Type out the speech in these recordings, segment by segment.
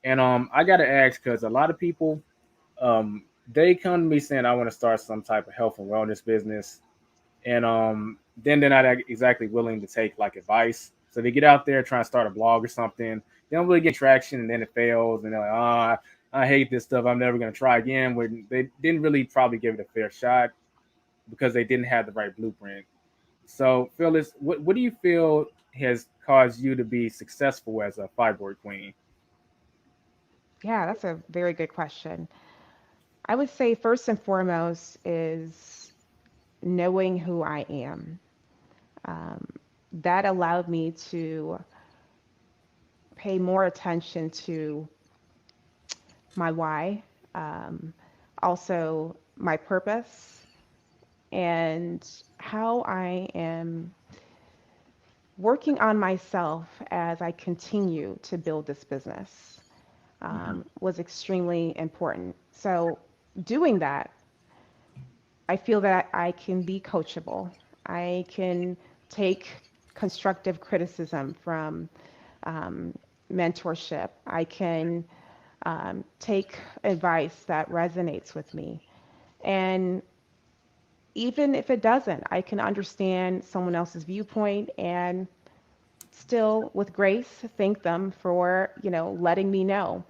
And I gotta ask because a lot of people they come to me saying I want to start some type of health and wellness business, and then they're not exactly willing to take like advice. So they get out there trying to start a blog or something. They don't really get traction, and then it fails, and they're like, "Ah, I hate this stuff. I'm never gonna try again." When they didn't really probably give it a fair shot because they didn't have the right blueprint. So, Phyllis, what do you feel has caused you to be successful as a fibroid queen? Yeah, that's a very good question. I would say first and foremost is knowing who I am. Um, that allowed me to pay more attention to my why, um, also my purpose, and how I am working on myself as I continue to build this business was extremely important. So, doing that, I feel that I can be coachable. I can take constructive criticism from um, mentorship. I can take advice that resonates with me. And even if it doesn't, I can understand someone else's viewpoint and still, with grace, thank them for, letting me know.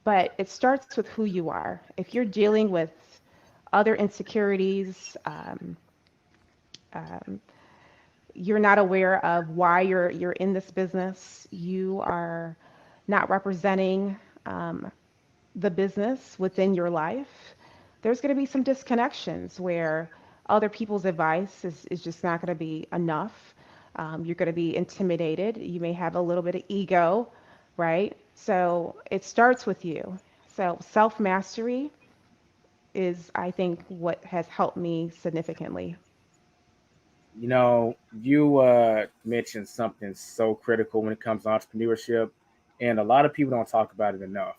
But it starts with who you are. If you're dealing with other insecurities, um, you're not aware of why you're in this business, you are not representing um, the business within your life, there's going to be some disconnections where other people's advice is just not going to be enough. You're going to be intimidated. You may have a little bit of ego, right? So it starts with you. So self mastery is, I think, what has helped me significantly. You mentioned something so critical when it comes to entrepreneurship, and a lot of people don't talk about it enough.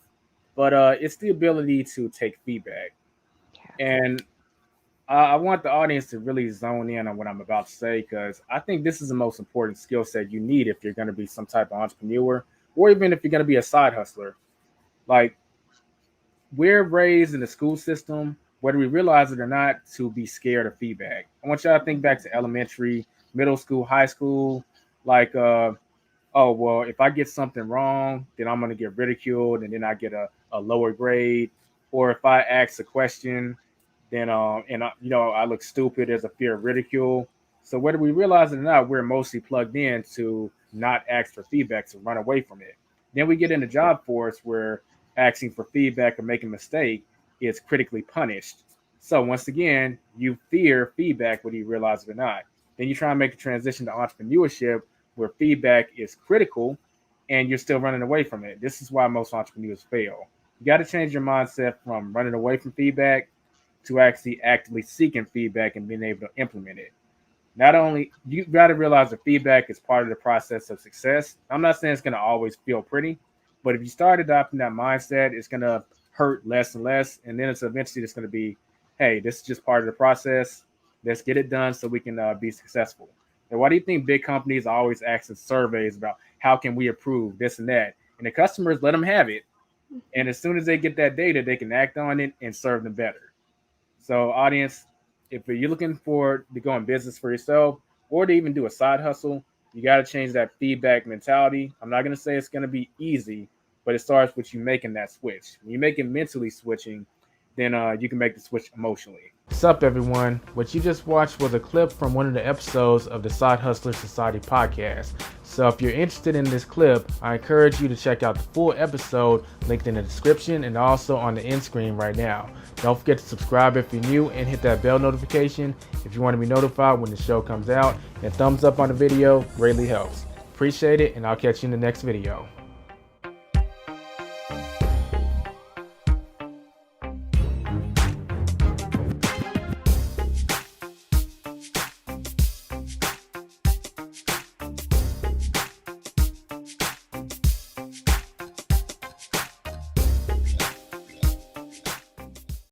But it's the ability to take feedback. Yes. And I want the audience to really zone in on what I'm about to say because I think this is the most important skill set you need if you're going to be some type of entrepreneur or even if you're going to be a side hustler. Like, we're raised in the school system, whether we realize it or not, to be scared of feedback. I want y'all to think back to elementary, middle school, high school. Like, oh, well, if I get something wrong, then I'm going to get ridiculed and then I get a lower grade. Or if I ask a question, then, I look stupid, there's a fear of ridicule. So whether we realize it or not, we're mostly plugged in to not ask for feedback, to run away from it. Then we get in the job force where asking for feedback or making a mistake is critically punished. So once again, you fear feedback whether you realize it or not. Then you try and make a transition to entrepreneurship where feedback is critical and you're still running away from it. This is why most entrepreneurs fail. You got to change your mindset from running away from feedback to actually actively seeking feedback and being able to implement it. Not only you got to realize that feedback is part of the process of success. I'm not saying it's going to always feel pretty, but if you start adopting that mindset, it's going to hurt less and less, and then it's eventually just going to be, hey, this is just part of the process. Let's get it done so we can be successful. And why do you think big companies are always asking surveys about how can we improve this and that? And the customers let them have it, and as soon as they get that data, they can act on it and serve them better. So, audience, if you're looking for to go in business for yourself or to even do a side hustle, you got to change that feedback mentality. I'm not going to say it's going to be easy, but it starts with you making that switch. When you make it mentally switching, then you can make the switch emotionally. What's up, everyone? What you just watched was a clip from one of the episodes of the Side Hustler Society podcast. So if you're interested in this clip, I encourage you to check out the full episode linked in the description and also on the end screen right now. Don't forget to subscribe if you're new and hit that bell notification if you want to be notified when the show comes out. And thumbs up on the video greatly helps. Appreciate it, and I'll catch you in the next video.